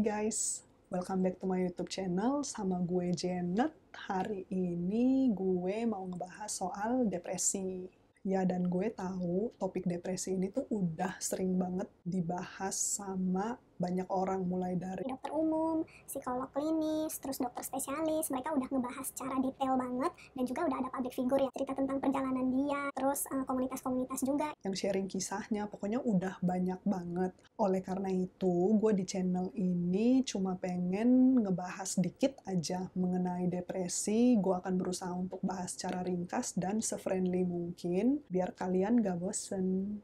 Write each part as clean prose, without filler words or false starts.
guys, welcome back to my YouTube channel sama gue Janet. Hari ini gue mau ngebahas soal depresi. Ya, dan gue tahu topik depresi ini tuh udah sering banget dibahas sama banyak orang, mulai dari dokter umum, psikolog klinis, terus dokter spesialis. Mereka udah ngebahas secara detail banget, dan juga udah ada public figure yang cerita tentang perjalanan dia, terus komunitas-komunitas juga yang sharing kisahnya. Pokoknya udah banyak banget. Oleh karena itu, gue di channel ini cuma pengen ngebahas dikit aja mengenai depresi. Gue akan berusaha untuk bahas secara ringkas dan se-friendly mungkin, biar kalian gak bosen.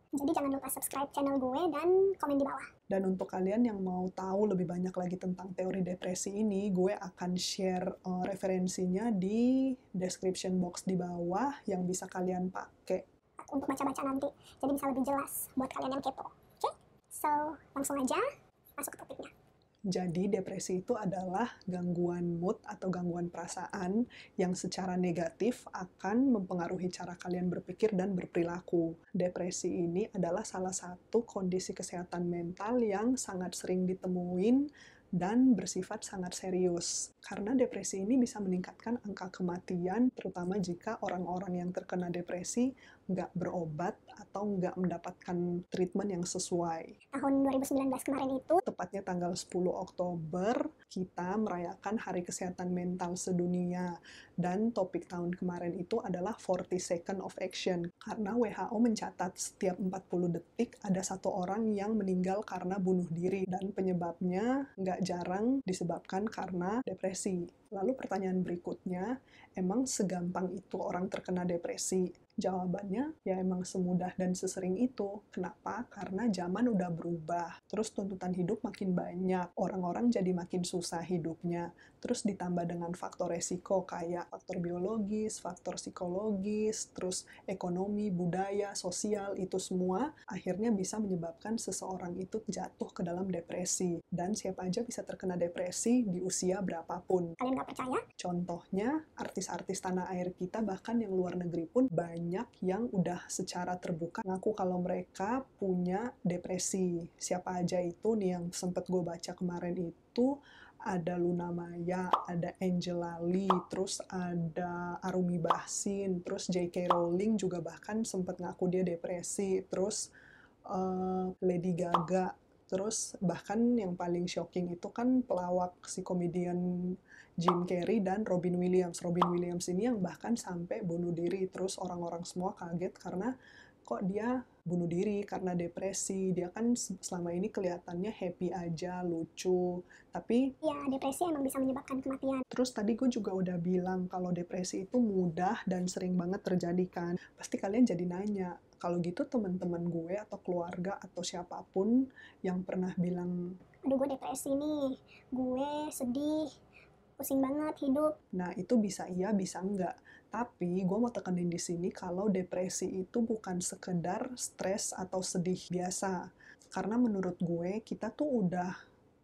Jadi jangan lupa subscribe channel gue dan komen di bawah. Dan untuk kalian yang mau tahu lebih banyak lagi tentang teori depresi ini, gue akan share referensinya di description box di bawah yang bisa kalian pakai Untuk baca-baca nanti, jadi bisa lebih jelas buat kalian yang kepo. Oke? So, langsung aja masuk ke topiknya. Jadi depresi itu adalah gangguan mood atau gangguan perasaan yang secara negatif akan mempengaruhi cara kalian berpikir dan berperilaku. Depresi ini adalah salah satu kondisi kesehatan mental yang sangat sering ditemuin dan bersifat sangat serius. Karena depresi ini bisa meningkatkan angka kematian, terutama jika orang-orang yang terkena depresi nggak berobat atau nggak mendapatkan treatment yang sesuai. Tahun 2019 kemarin itu, Tepatnya tanggal 10 Oktober, kita merayakan Hari Kesehatan Mental Sedunia. Dan topik tahun kemarin itu adalah 40 Second of Action. Karena WHO mencatat setiap 40 detik ada satu orang yang meninggal karena bunuh diri. Dan penyebabnya nggak jarang disebabkan karena depresi. Lalu pertanyaan berikutnya, emang segampang itu orang terkena depresi? Jawabannya, ya emang semudah dan sesering itu. Kenapa? Karena zaman udah berubah. Terus tuntutan hidup makin banyak. Orang-orang jadi makin susah hidupnya. Terus ditambah dengan faktor resiko kayak faktor biologis, faktor psikologis, terus ekonomi, budaya, sosial, itu semua akhirnya bisa menyebabkan seseorang itu jatuh ke dalam depresi. Dan siapa aja bisa terkena depresi di usia berapapun. kalian nggak percaya? Contohnya, artis-artis tanah air kita, bahkan yang luar negeri pun banyak yang udah secara terbuka ngaku kalau mereka punya depresi. Siapa aja itu nih yang sempet gue baca kemarin itu, ada Luna Maya, ada Angela Lee, terus ada Arumi Bachsin, terus J.K. Rowling juga bahkan sempet ngaku dia depresi, terus Lady Gaga. Terus bahkan yang paling shocking itu kan pelawak si komedian Jim Carrey dan Robin Williams. Robin Williams ini yang bahkan sampai bunuh diri. Terus orang-orang semua kaget karena kok dia bunuh diri karena depresi. Dia kan selama ini kelihatannya happy aja, lucu. Tapi Ya, depresi emang bisa menyebabkan kematian. terus tadi gue juga udah bilang kalau depresi itu mudah dan sering banget terjadi kan. Pasti kalian jadi nanya, kalau gitu teman-teman gue atau keluarga atau siapapun yang pernah bilang, Aduh, gue depresi nih, gue sedih, pusing banget hidup. nah itu bisa iya, bisa enggak. Tapi gue mau tekenin di sini kalau depresi itu bukan sekedar stres atau sedih biasa. Karena menurut gue, kita tuh udah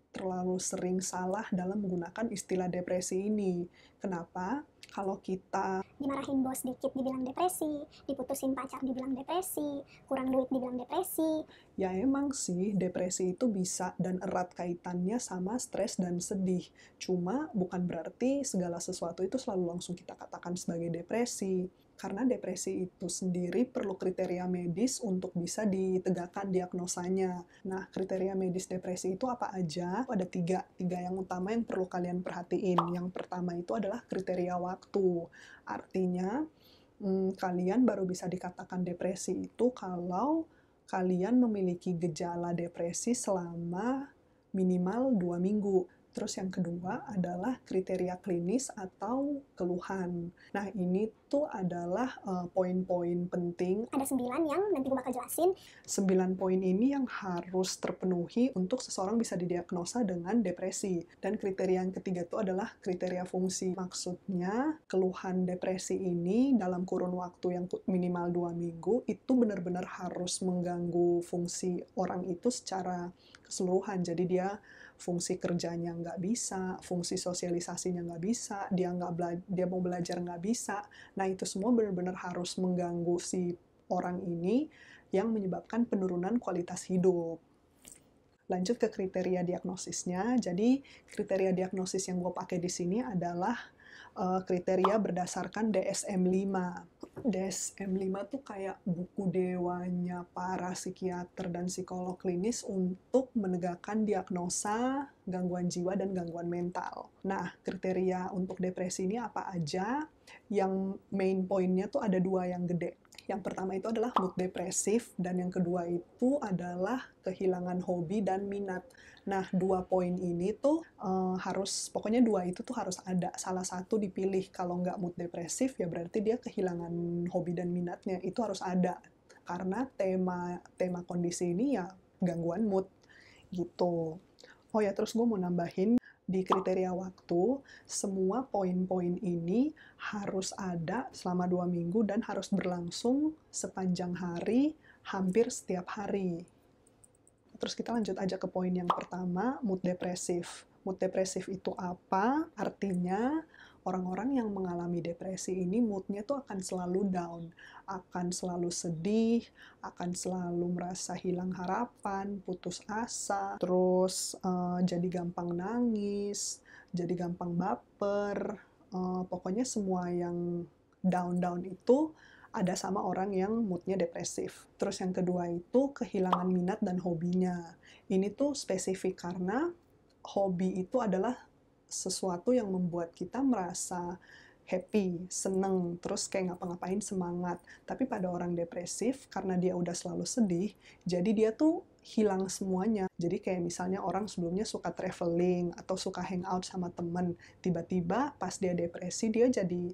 terlalu sering salah dalam menggunakan istilah depresi ini. Kenapa? Kalau kita Dimarahin bos dikit dibilang depresi, diputusin pacar dibilang depresi, kurang duit dibilang depresi. ya emang sih, depresi itu bisa dan erat kaitannya sama stres dan sedih. Cuma bukan berarti segala sesuatu itu selalu langsung kita katakan sebagai depresi. Karena depresi itu sendiri perlu kriteria medis untuk bisa ditegakkan diagnosanya. Nah, kriteria medis depresi itu apa aja? Ada tiga yang utama yang perlu kalian perhatiin. Yang pertama itu adalah kriteria waktu. Artinya, kalian baru bisa dikatakan depresi itu kalau kalian memiliki gejala depresi selama minimal 2 minggu. Terus yang kedua adalah kriteria klinis atau keluhan. Nah, ini tuh adalah poin-poin penting. Ada 9 yang nanti gue bakal jelasin. 9 poin ini yang harus terpenuhi untuk seseorang bisa didiagnosa dengan depresi. Dan kriteria yang ketiga itu adalah kriteria fungsi. Maksudnya, keluhan depresi ini dalam kurun waktu yang minimal 2 minggu itu benar-benar harus mengganggu fungsi orang itu secara keseluruhan. Jadi dia fungsi kerjanya nggak bisa, fungsi sosialisasinya nggak bisa, dia mau belajar nggak bisa. Nah, itu semua benar-benar harus mengganggu si orang ini yang menyebabkan penurunan kualitas hidup. Lanjut ke kriteria diagnosisnya. Jadi kriteria diagnosis yang gue pakai di sini adalah kriteria berdasarkan DSM-5. DSM-5 tuh kayak buku dewanya para psikiater dan psikolog klinis untuk menegakkan diagnosa gangguan jiwa dan gangguan mental. Nah, kriteria untuk depresi ini apa aja? Yang main poinnya tuh ada 2 yang gede. Yang pertama itu adalah mood depresif, dan yang kedua itu adalah kehilangan hobi dan minat. Nah, 2 poin ini tuh pokoknya 2 itu tuh harus ada. Salah satu dipilih. Kalau nggak mood depresif, ya berarti dia kehilangan hobi dan minatnya. Itu harus ada. Karena tema kondisi ini ya gangguan mood, gitu. Oh ya, terus gue mau nambahin, di kriteria waktu, semua poin-poin ini harus ada selama 2 minggu dan harus berlangsung sepanjang hari, hampir setiap hari. Terus kita lanjut aja ke poin yang pertama, mood depresif. Mood depresif itu apa? Artinya, orang-orang yang mengalami depresi ini moodnya tuh akan selalu down, akan selalu sedih, akan selalu merasa hilang harapan, putus asa, terus jadi gampang nangis, jadi gampang baper, pokoknya semua yang down-down itu ada sama orang yang moodnya depresif. Terus yang kedua itu kehilangan minat dan hobinya. Ini tuh spesifik karena hobi itu adalah sesuatu yang membuat kita merasa happy, seneng, terus kayak ngapa-ngapain semangat. Tapi pada orang depresif, karena dia udah selalu sedih, jadi dia tuh hilang semuanya. Jadi kayak misalnya orang sebelumnya suka traveling atau suka hangout sama temen, tiba-tiba pas dia depresi dia jadi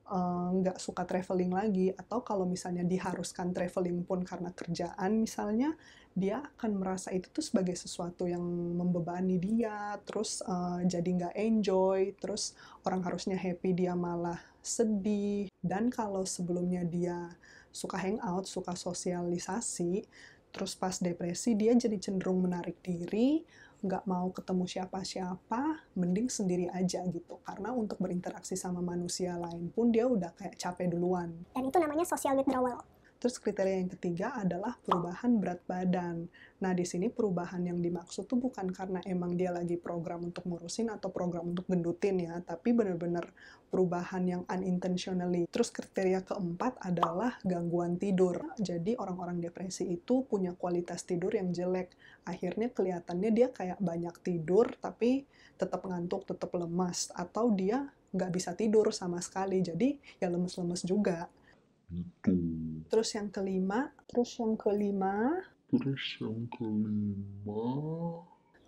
nggak suka traveling lagi, atau kalau misalnya diharuskan traveling pun karena kerjaan misalnya, dia akan merasa itu tuh sebagai sesuatu yang membebani dia, terus jadi nggak enjoy, terus orang harusnya happy dia malah sedih. Dan kalau sebelumnya dia suka hangout, suka sosialisasi, terus pas depresi dia jadi cenderung menarik diri, nggak mau ketemu siapa-siapa, mending sendiri aja gitu. Karena untuk berinteraksi sama manusia lain pun dia udah kayak capek duluan. Dan itu namanya social withdrawal. Terus kriteria yang ketiga adalah perubahan berat badan. Nah, di sini perubahan yang dimaksud tuh bukan karena emang dia lagi program untuk ngurusin atau program untuk gendutin ya, tapi benar-benar perubahan yang unintentionally. Terus kriteria keempat adalah gangguan tidur. Jadi orang-orang depresi itu punya kualitas tidur yang jelek. Akhirnya kelihatannya dia kayak banyak tidur, tapi tetap ngantuk, tetap lemas. Atau dia nggak bisa tidur sama sekali, jadi ya lemes-lemes juga. Terus yang kelima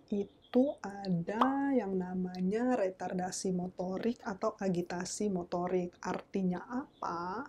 itu ada yang namanya retardasi motorik atau agitasi motorik. Artinya apa?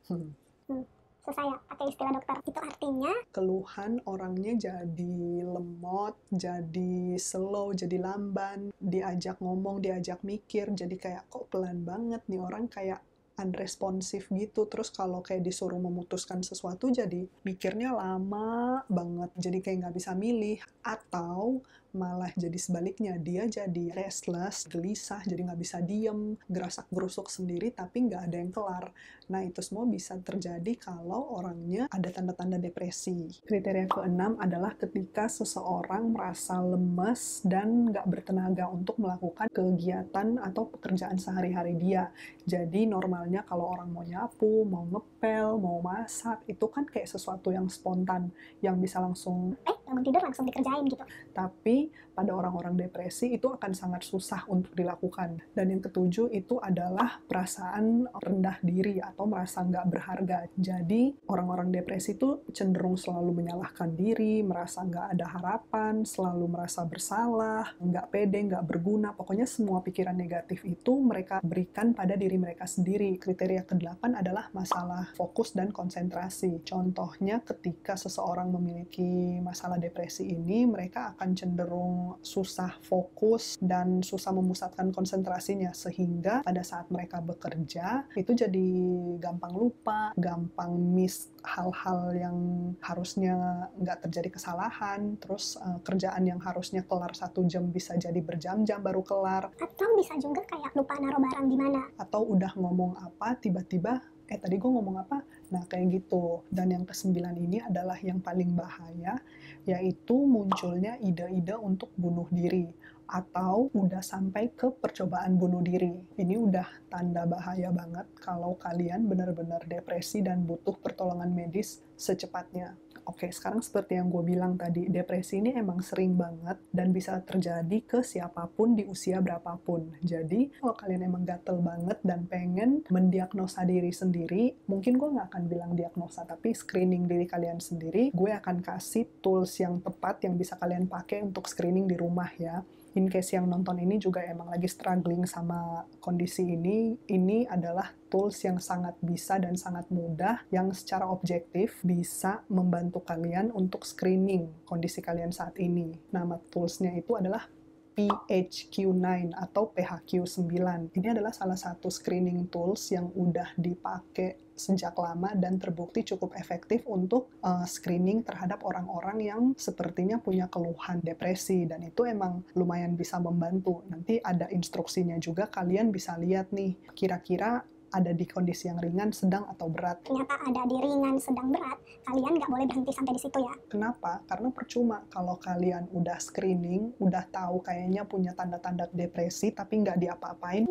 Susah ya pakai istilah dokter. Itu artinya Keluhan orangnya jadi lemot, jadi slow, jadi lamban, diajak ngomong, diajak mikir, jadi kayak kok pelan banget nih orang, kayak unresponsif gitu. Terus kalau kayak disuruh memutuskan sesuatu jadi mikirnya lama banget, jadi kayak nggak bisa milih. Atau malah jadi sebaliknya, dia jadi restless, gelisah, jadi nggak bisa diem, gerasak-gerusuk sendiri tapi nggak ada yang kelar. Nah, itu semua bisa terjadi kalau orangnya ada tanda-tanda depresi. Kriteria keenam adalah ketika seseorang merasa lemes dan nggak bertenaga untuk melakukan kegiatan atau pekerjaan sehari-hari dia. Jadi normalnya kalau orang mau nyapu, mau ngepel, mau masak, itu kan kayak sesuatu yang spontan, yang bisa langsung bangun tidur langsung dikerjain gitu. tapi pada orang-orang depresi itu akan sangat susah untuk dilakukan. Dan yang ketujuh itu adalah perasaan rendah diri atau merasa nggak berharga. Jadi orang-orang depresi itu cenderung selalu menyalahkan diri, merasa nggak ada harapan, selalu merasa bersalah, nggak pede, nggak berguna. Pokoknya semua pikiran negatif itu mereka berikan pada diri mereka sendiri. Kriteria ke-8 adalah masalah fokus dan konsentrasi. Contohnya ketika seseorang memiliki masalah depresi ini, mereka akan cenderung susah fokus dan susah memusatkan konsentrasinya, sehingga pada saat mereka bekerja itu jadi gampang lupa, gampang miss hal-hal yang harusnya nggak terjadi kesalahan, terus kerjaan yang harusnya kelar 1 jam bisa jadi berjam-jam baru kelar. Atau bisa juga kayak lupa naruh barang di mana. Atau udah ngomong apa, tiba-tiba tadi gue ngomong apa? Nah, kayak gitu. Dan yang ke-9 ini adalah yang paling bahaya, yaitu munculnya ide-ide untuk bunuh diri atau udah sampai ke percobaan bunuh diri. Ini udah tanda bahaya banget kalau kalian benar-benar depresi dan butuh pertolongan medis secepatnya. Oke, sekarang seperti yang gue bilang tadi, depresi ini emang sering banget dan bisa terjadi ke siapapun di usia berapapun. Jadi, kalau kalian emang gatel banget dan pengen mendiagnosa diri sendiri, mungkin gue nggak akan bilang diagnosa, tapi screening diri kalian sendiri, gue akan kasih tools yang tepat yang bisa kalian pakai untuk screening di rumah ya. In case yang nonton ini juga emang lagi struggling sama kondisi ini adalah tools yang sangat bisa dan sangat mudah yang secara objektif bisa membantu kalian untuk screening kondisi kalian saat ini. Nama toolsnya itu adalah PHQ-9 atau PHQ-9. Ini adalah salah satu screening tools yang udah dipakai sejak lama dan terbukti cukup efektif untuk screening terhadap orang-orang yang sepertinya punya keluhan depresi, dan itu emang lumayan bisa membantu. Nanti ada instruksinya juga, kalian bisa lihat nih kira-kira ada di kondisi yang ringan, sedang, atau berat. Ternyata ada di ringan, sedang, berat, kalian nggak boleh berhenti sampai di situ ya. Kenapa? Karena percuma kalau kalian udah screening, udah tahu kayaknya punya tanda-tanda depresi, tapi nggak diapa-apain.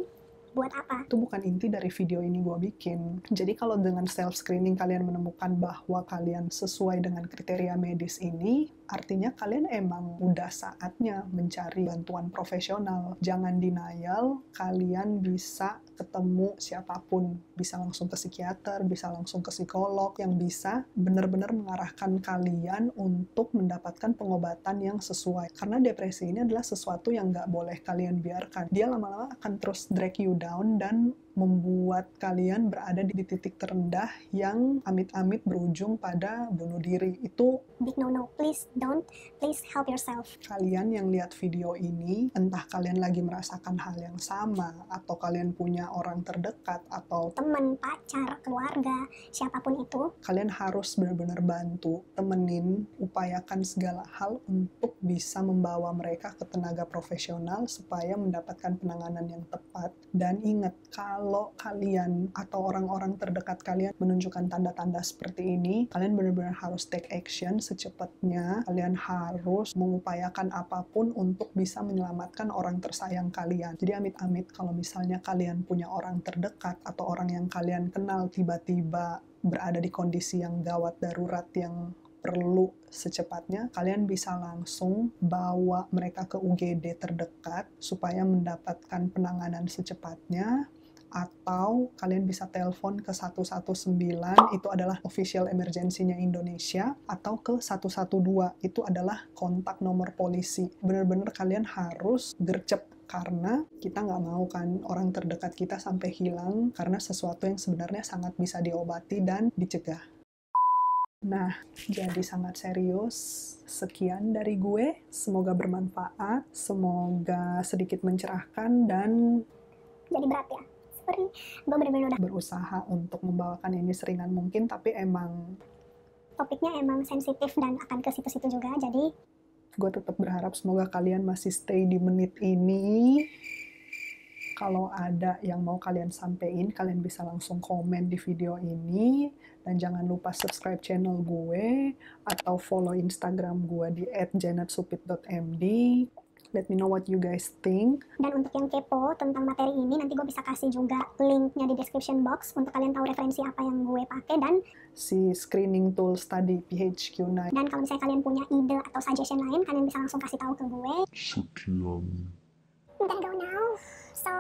Buat apa? Itu bukan inti dari video ini gue bikin. Jadi kalau dengan self-screening kalian menemukan bahwa kalian sesuai dengan kriteria medis ini, artinya kalian emang udah saatnya mencari bantuan profesional. Jangan denial, kalian bisa ketemu siapapun. Bisa langsung ke psikiater, bisa langsung ke psikolog, yang bisa benar-benar mengarahkan kalian untuk mendapatkan pengobatan yang sesuai. Karena depresi ini adalah sesuatu yang nggak boleh kalian biarkan. Dia lama-lama akan terus drag you down dan membuat kalian berada di titik terendah yang amit-amit berujung pada bunuh diri. Itu big no-no. Please don't. Please help yourself. Kalian yang lihat video ini, entah kalian lagi merasakan hal yang sama, atau kalian punya orang terdekat, atau teman, pacar, keluarga, siapapun itu, kalian harus benar-benar bantu, temenin, upayakan segala hal untuk bisa membawa mereka ke tenaga profesional supaya mendapatkan penanganan yang tepat. Dan ingat, kalau kalian atau orang-orang terdekat kalian menunjukkan tanda-tanda seperti ini, kalian benar-benar harus take action secepatnya. Kalian harus mengupayakan apapun untuk bisa menyelamatkan orang tersayang kalian. Jadi amit-amit kalau misalnya kalian punya orang terdekat atau orang yang kalian kenal tiba-tiba berada di kondisi yang gawat darurat yang perlu secepatnya, kalian bisa langsung bawa mereka ke UGD terdekat supaya mendapatkan penanganan secepatnya, atau kalian bisa telepon ke 119, itu adalah official emergency-nya Indonesia, atau ke 112, itu adalah kontak nomor polisi. Bener-bener kalian harus gercep, karena kita nggak mau kan orang terdekat kita sampai hilang karena sesuatu yang sebenarnya sangat bisa diobati dan dicegah. Nah, jadi sangat serius. Sekian dari gue. Semoga bermanfaat, semoga sedikit mencerahkan, dan jadi berat ya. Sorry, gue bener-bener udah berusaha untuk membawakan ini seringan mungkin, tapi emang topiknya emang sensitif dan akan ke situ-situ juga, jadi gue tetap berharap semoga kalian masih stay di menit ini. Kalau ada yang mau kalian sampein, kalian bisa langsung komen di video ini. Dan jangan lupa subscribe channel gue, atau follow Instagram gue di @janetsupit.md. Let me know what you guys think. Dan untuk yang kepo tentang materi ini, nanti gue bisa kasih juga linknya di description box untuk kalian tahu referensi apa yang gue pakai, dan si screening tools tadi, PHQ-9. Dan kalau misalnya kalian punya ide atau suggestion lain, kalian bisa langsung kasih tahu ke gue. Sekian. We gotta go now. So